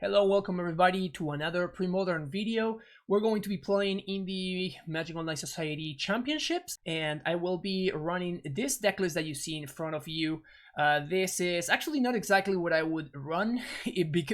Hello, welcome everybody to another pre-modern video. We're going to be playing in the Magic Online Society Championships, and I will be running this deck list that you see in front of you. This is actually not exactly what I would run,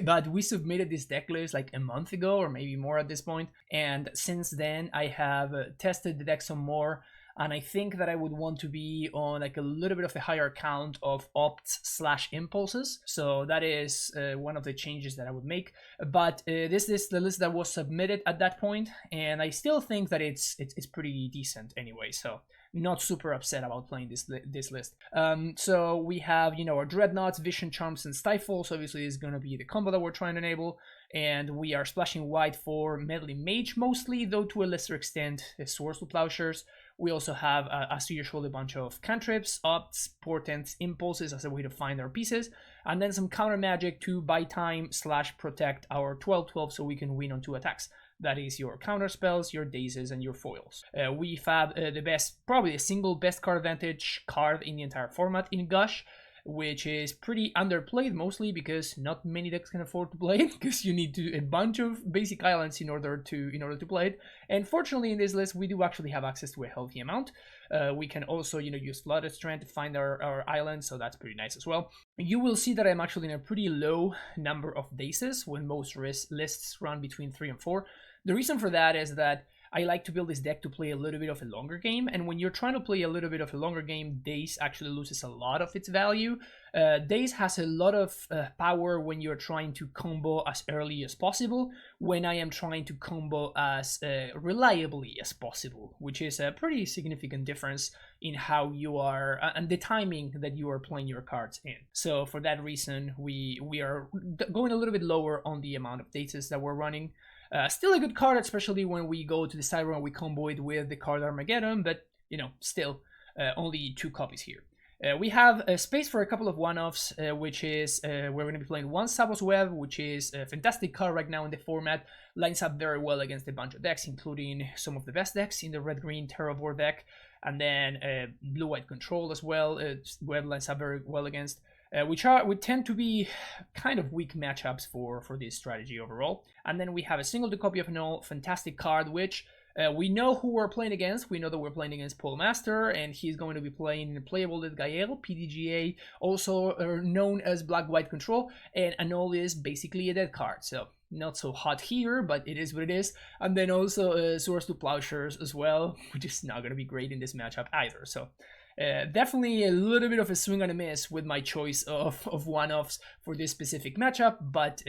but we submitted this deck list like a month ago or maybe more at this point, and since then I have tested the deck some more. And I think that I would want to be on like a little bit of a higher count of opts/impulses. So that is one of the changes that I would make. But this is the list that was submitted at that point, and I still think that it's pretty decent anyway. So not super upset about playing this list. So we have, you know, our Dreadnoughts, Vision Charms, and Stifle. So obviously this is going to be the combo that we're trying to enable. And we are splashing white for Meddling Mage mostly, though to a lesser extent Swords to Plowshares. We also have, as usual, a bunch of cantrips, opts, portents, impulses as a way to find our pieces, and then some counter magic to buy time / protect our 12/12 so we can win on 2 attacks. That is your counter spells, your dazes, and your foils. We have the best, probably the single best card advantage card in the entire format in Gush, which is pretty underplayed mostly because not many decks can afford to play it, because you need a bunch of basic islands in order to play it. And fortunately in this list we do actually have access to a healthy amount. We can also, you know, use Flooded Strand to find our islands, so that's pretty nice as well. You will see that I'm actually in a pretty low number of dazes when most lists run between 3 and 4. The reason for that is that I like to build this deck to play a little bit of a longer game, and when you're trying to play a little bit of a longer game, Daze actually loses a lot of its value. Daze has a lot of power when you're trying to combo as early as possible, when I am trying to combo as reliably as possible, which is a pretty significant difference in how you are and the timing that you are playing your cards in. So for that reason, we are going a little bit lower on the amount of Dazes that we're running. Still a good card, especially when we go to the sideboard and we combo it with the card Armageddon, but, you know, still only 2 copies here. We have a space for a couple of one-offs, which is we're going to be playing one Sabos Web, which is a fantastic card right now in the format. Lines up very well against a bunch of decks, including some of the best decks in the red-green Terravore deck, and then blue-white Control as well. Web lines up very well against. Which tend to be kind of weak matchups for this strategy overall. And then we have a single copy of an all fantastic card, which we know who we're playing against. We know that we're playing against Paul Master, and he's going to be playing Playable with Gael, PDGA, also known as Black-White Control, and Annul is basically a dead card, so not so hot here, but it is what it is. And then also Swords to Plowshares as well, which is not going to be great in this matchup either, so definitely a little bit of a swing and a miss with my choice of one-offs for this specific matchup, but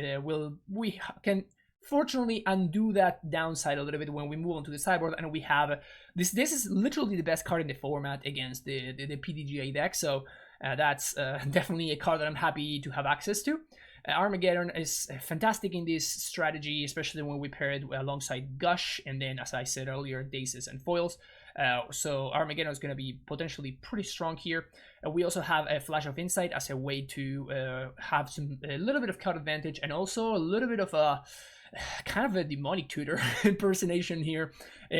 we can fortunately undo that downside a little bit when we move on to the sideboard, and we have this is literally the best card in the format against the PDGA deck, so that's definitely a card that I'm happy to have access to. Armageddon is fantastic in this strategy, especially when we pair it alongside Gush, and then, as I said earlier, Dazes and Foils. So Armageddon is going to be potentially pretty strong here. We also have a Flash of Insight as a way to have a little bit of card advantage, and also a little bit of a kind of a demonic tutor impersonation here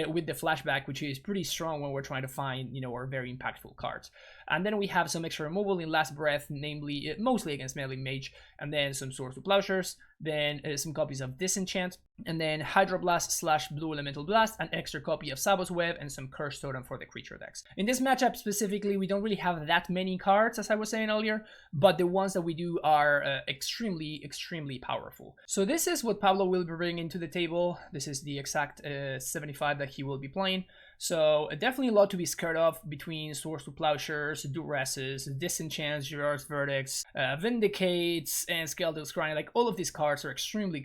with the flashback, which is pretty strong when we're trying to find, you know, our very impactful cards. And then we have some extra removal in Last Breath, namely mostly against Meddling Mage, and then some Swords to Plowshares, then some copies of Disenchant, and then Hydroblast / Blue Elemental Blast, an extra copy of Sabos Web, and some Curse Totem for the creature decks. In this matchup specifically, we don't really have that many cards, as I was saying earlier, but the ones that we do are extremely powerful. So this is what Pablo will be bringing to the table. This is the exact 75 that he will be playing. So definitely a lot to be scared of between Swords to Plowshares, Duresses, Disenchants, Gerard's Verdicts, Vindicates, and Skeletal Scrying. Like, all of these cards are extremely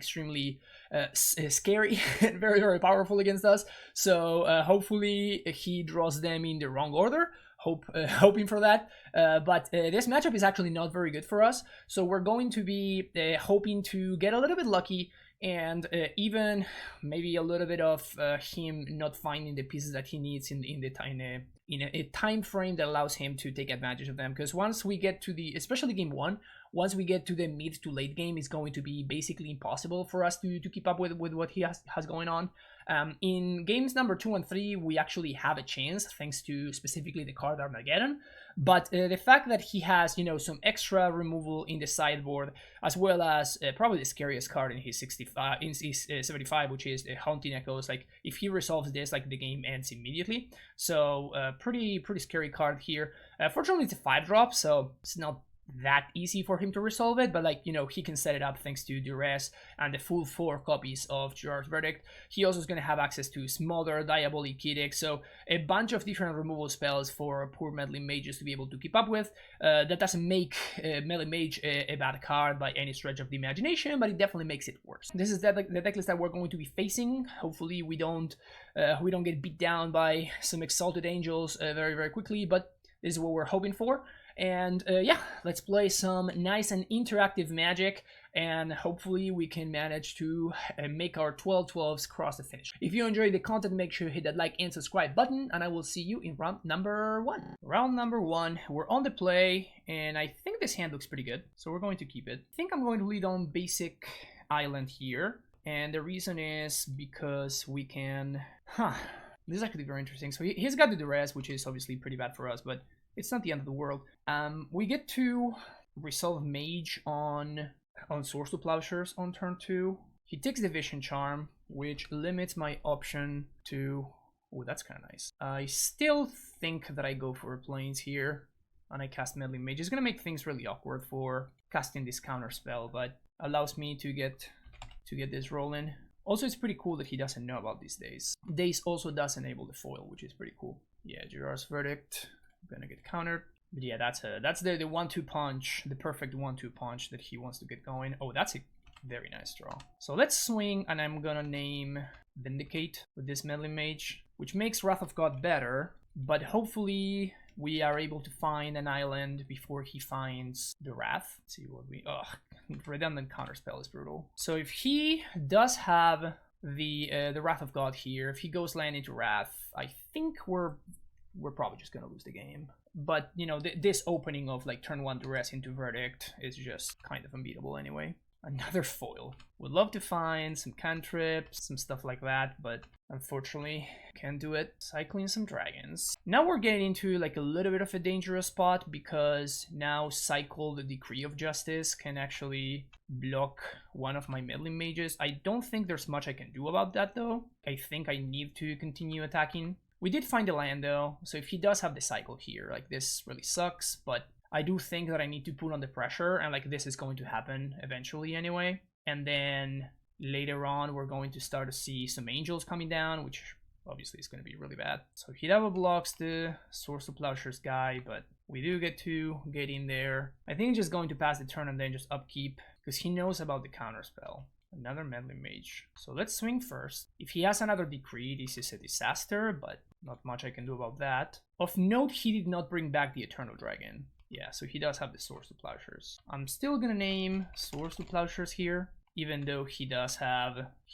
scary and very powerful against us. So hopefully he draws them in the wrong order. Hoping for that, but this matchup is actually not very good for us. So we're going to be hoping to get a little bit lucky, and even maybe a little bit of him not finding the pieces that he needs in a time frame that allows him to take advantage of them. Because once we get to especially game 1, once we get to the mid to late game, it's going to be basically impossible for us to keep up with what he has going on. In games number 2 and 3, we actually have a chance thanks to specifically the card Armageddon. But the fact that he has, you know, some extra removal in the sideboard, as well as probably the scariest card in his 65, in his 75, which is the Haunting Echoes. Like if he resolves this, like the game ends immediately. So pretty scary card here. Fortunately, it's a 5-drop, so it's not that easy for him to resolve it, but like, you know, he can set it up thanks to Duress and the full 4 copies of Gerard's Verdict. He also is going to have access to Smother, Diabolic Edict, so a bunch of different removal spells for poor meddling mages to be able to keep up with. That doesn't make Melee Mage a bad card by any stretch of the imagination, but it definitely makes it worse. This is the decklist that we're going to be facing. Hopefully we don't get beat down by some Exalted Angels very quickly, but this is what we're hoping for. And yeah, let's play some nice and interactive Magic, and hopefully we can manage to make our 12-12s cross the finish. If you enjoyed the content, make sure you hit that like and subscribe button, and I will see you in round number 1. Round number 1, we're on the play, and I think this hand looks pretty good, so we're going to keep it. I think I'm going to lead on basic island here, and the reason is because we can... This is actually very interesting. So he's got the Duress, which is obviously pretty bad for us, but it's not the end of the world. We get to resolve Mage on Swords to Plowshares on turn 2. He takes the Vision Charm, which limits my option to... Oh, that's kind of nice. I still think that I go for Plains here, and I cast Meddling Mage. It's going to make things really awkward for casting this counter spell, but allows me to get this rolling. Also, it's pretty cool that he doesn't know about these days. Days also does enable the foil, which is pretty cool. Yeah, Gerard's Verdict. Gonna get countered, but yeah, that's the 1-2 punch, the perfect 1-2 punch that he wants to get going. Oh, that's a very nice draw. So let's swing, and I'm gonna name Vindicate with this Meddling Mage, which makes Wrath of God better, but hopefully we are able to find an island before he finds the Wrath. Let's see what we... redundant counterspell is brutal. So if he does have the Wrath of God here, if he goes land into Wrath, I think we're probably just gonna lose the game. But, you know, this opening of like turn 1 Duress into Verdict is just kind of unbeatable anyway. Another foil. Would love to find some cantrips, some stuff like that, but unfortunately can't do it. Cycling some dragons. Now we're getting into like a little bit of a dangerous spot, because now Cycle the Decree of Justice can actually block one of my Meddling Mages. I don't think there's much I can do about that though. I think I need to continue attacking. We did find a land though, so if he does have the cycle here, like this really sucks, but I do think that I need to put on the pressure, and like this is going to happen eventually anyway. And then later on we're going to start to see some angels coming down, which obviously is going to be really bad. So he double blocks the Swords to Plowshares guy, but we do get to get in there. I think he's just going to pass the turn and then just upkeep, because he knows about the counter spell. Another Meddling Mage. So let's swing first. If he has another Decree, this is a disaster, but not much I can do about that. Of note, he did not bring back the Eternal Dragon. Yeah, so he does have the Swords to Plowshares. I'm still gonna name Swords to Plowshares here, even though he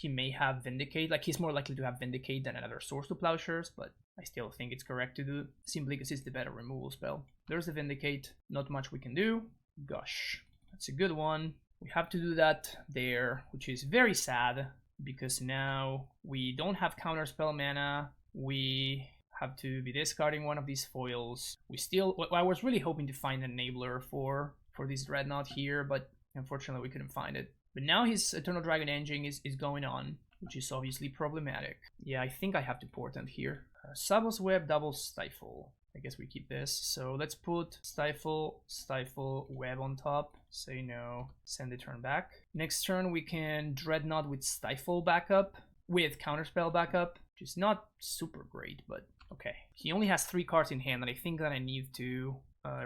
may have Vindicate. Like, he's more likely to have Vindicate than another Swords to Plowshares, but I still think it's correct to do, simply because it's the better removal spell. There's the Vindicate, not much we can do. Gosh, that's a good one. We have to do that there, which is very sad, because now we don't have counterspell mana. We have to be discarding one of these foils. I was really hoping to find an enabler for this Dreadnought here, but unfortunately we couldn't find it. But now his Eternal Dragon Engine is going on, which is obviously problematic. Yeah, I think I have to portent here. Sable's Web, double Stifle. I guess we keep this. So let's put Stifle, Web on top. Say no, send the turn back. Next turn we can Dreadnought with Stifle backup, with Counterspell backup, which is not super great, but okay. He only has 3 cards in hand, and I think that I need to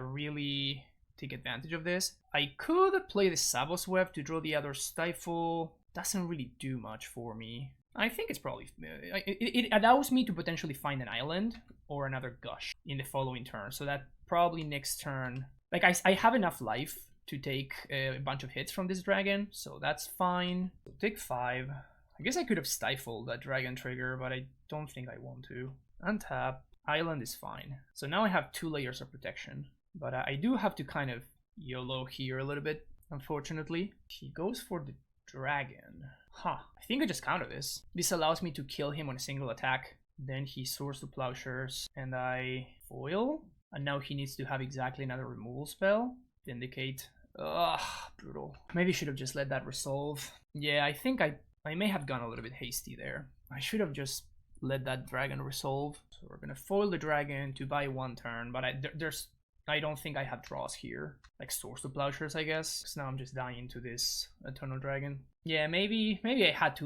really take advantage of this. I could play the Sable's Web to draw the other Stifle. Doesn't really do much for me. I think it's probably... It allows me to potentially find an island or another Gush in the following turn. So that probably next turn... Like, I have enough life to take a bunch of hits from this dragon, so that's fine. So take 5. I guess I could have stifled that dragon trigger, but I don't think I want to. Untap. Island is fine. So now I have 2 layers of protection. But I do have to kind of YOLO here a little bit, unfortunately. He goes for the dragon. Huh. I think I just counter this. This allows me to kill him on a single attack. Then he Swords to Plowshares and I foil. And now he needs to have exactly another removal spell. Vindicate. Ugh, brutal. Maybe I should have just let that resolve. Yeah, I think I may have gone a little bit hasty there. I should have just let that dragon resolve. So we're gonna foil the dragon to buy 1 turn, but I don't think I have draws here. Like Swords to Plowshares, I guess. Because now I'm just dying to this Eternal Dragon. Yeah, maybe I had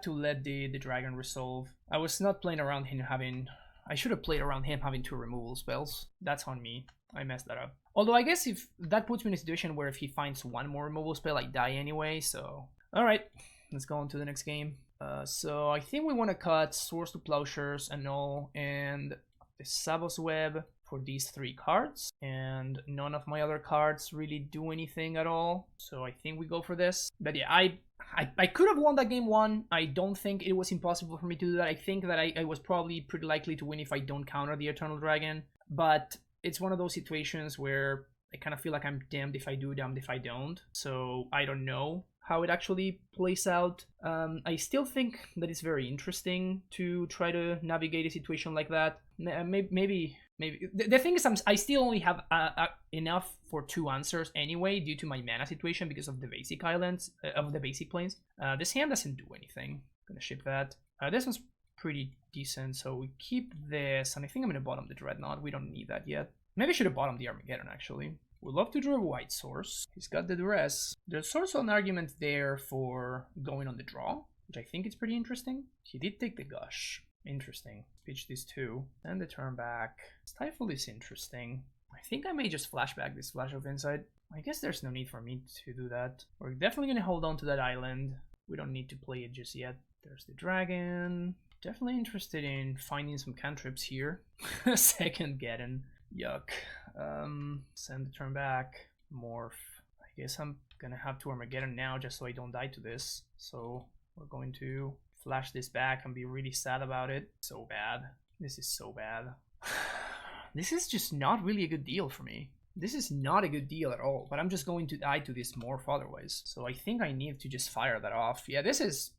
to let the dragon resolve. I was not playing around him having... I should have played around him having 2 removal spells. That's on me. I messed that up. Although I guess if that puts me in a situation where if he finds 1 more removal spell, I die anyway, so... Alright, let's go on to the next game. So I think we want to cut Swords to Plowshares, Annul, and the Sabos Web for these 3 cards. And none of my other cards really do anything at all. So I think we go for this. But yeah, I could have won that game 1. I don't think it was impossible for me to do that. I think that I was probably pretty likely to win if I don't counter the Eternal Dragon. But it's one of those situations where I kind of feel like I'm damned if I do, damned if I don't. So I don't know how it actually plays out. I still think that it's very interesting to try to navigate a situation like that. Maybe. The thing is, I still only have enough for 2 answers anyway, due to my mana situation because of the basic islands, of the basic planes. This hand doesn't do anything. I'm gonna ship that. This one's pretty decent, so we keep this, and I think I'm gonna bottom the Dreadnought. We don't need that yet. Maybe I should have bottomed the Armageddon, actually. We'd love to draw a white source. He's got the duress. There's also an argument there for going on the draw, which I think is pretty interesting. He did take the Gush. Interesting. Pitch these 2. And the turn back. Stifle is interesting. I think I may just flashback this Flash of Insight. I guess there's no need for me to do that. We're definitely going to hold on to that island. We don't need to play it just yet. There's the dragon. Definitely interested in finding some cantrips here. Second Geddon. Yuck. Send the turn back. Morph. I guess I'm gonna have to Armageddon now just so I don't die to this. So we're going to flash this back and be really sad about it. So bad. This is so bad. This is just not really a good deal for me. This is not a good deal at all, but I'm just going to die to this Morph otherwise. So I think I need to just fire that off. Yeah, this is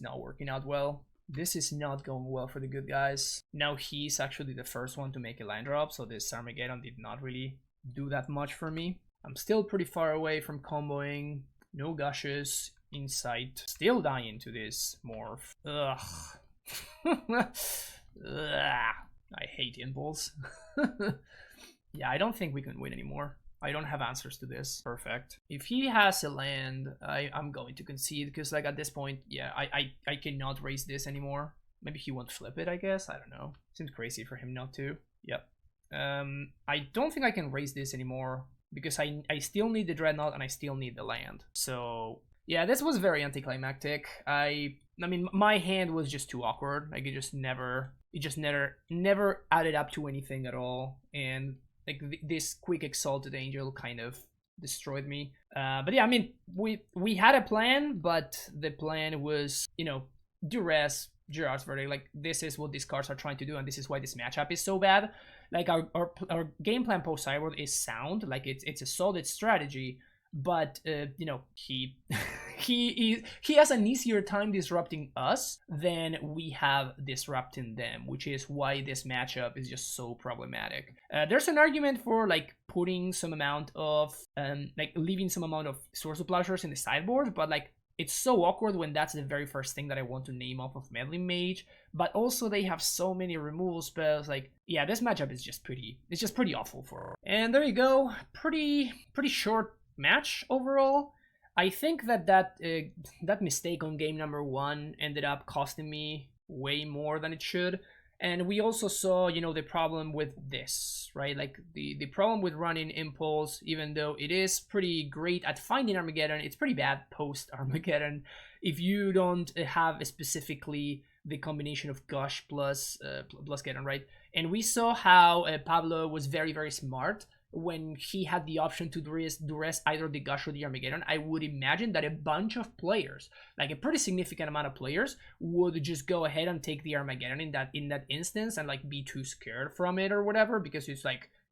not working out well. This is not going well for the good guys. Now he's actually the first one to make a land drop, so this Armageddon did not really do that much for me. I'm still pretty far away from comboing. No Gushes in sight. Still dying to this Morph. Ugh. Ugh. I hate Impulse. Yeah, I don't think we can win anymore. I don't have answers to this. Perfect. If he has a land, I'm going to concede, because like at this point, yeah, I cannot raise this anymore. Maybe he won't flip it, I guess. I don't know. Seems crazy for him not to. Yep. I don't think I can raise this anymore because I still need the Dreadnought and I still need the land. So yeah, this was very anticlimactic. I mean, my hand was just too awkward. Like it just never added up to anything at all. And like this quick Exalted Angel kind of destroyed me. But yeah, I mean, we had a plan, but the plan was, you know, duress, Gerard's Verdict. Like this is what these cards are trying to do, and this is why this matchup is so bad. Like our game plan post Cyborg is sound. Like it's a solid strategy, but you know, he has an easier time disrupting us than we have disrupting them, which is why this matchup is just so problematic. There's an argument for like putting some amount of like leaving some amount of Swords to Plowshares in the sideboard, but like it's so awkward when that's the very first thing that I want to name off of Meddling Mage. But also they have so many removal spells. Like, yeah, this matchup is just pretty awful for her. And there you go. Pretty short match overall. I think that mistake on game number 1 ended up costing me way more than it should. And we also saw, you know, the problem with this, right? Like the problem with running Impulse, even though it is pretty great at finding Armageddon, it's pretty bad post Armageddon if you don't have specifically the combination of Gush plus Geddon, right? And we saw how Pablo was very, very smart when he had the option to duress either the Gush or the Armageddon. I would imagine that a bunch of players, like a pretty significant amount of players, would just go ahead and take the Armageddon in that instance and like be too scared from it or whatever, because it's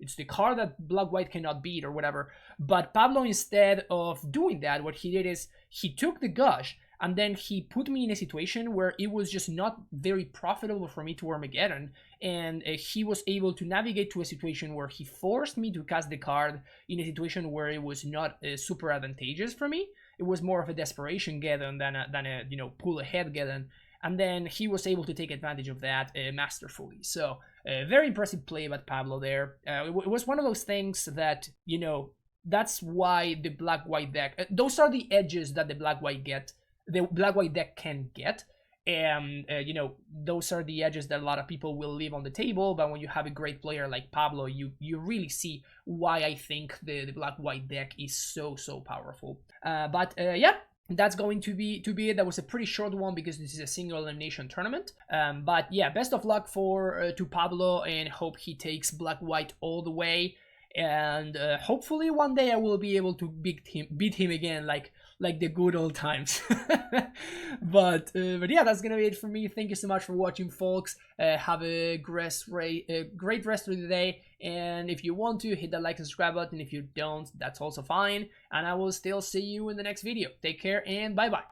it's the card that black-white cannot beat or whatever. But Pablo, instead of doing that, what he did is he took the Gush, and then he put me in a situation where it was just not very profitable for me to Armageddon, and he was able to navigate to a situation where he forced me to cast the card in a situation where it was not super advantageous for me. It was more of a desperation Geddon than a pull ahead Geddon, and then he was able to take advantage of that masterfully. So very impressive play by Pablo there. It was one of those things that, that's why the black-white deck, those are the edges that the black-white deck can get, and those are the edges that a lot of people will leave on the table. But when you have a great player like Pablo, you really see why I think the black-white deck is so powerful. But yeah, that's going to be it. That was a pretty short one because this is a single elimination tournament. But yeah, best of luck to Pablo, and hope he takes black-white all the way. And hopefully one day I will be able to beat him again, like the good old times. but yeah, that's gonna be it for me. Thank you so much for watching, folks. Have a great rest of the day, and if you want to, hit that like and subscribe button. If you don't, that's also fine, and I will still see you in the next video. Take care, and bye bye.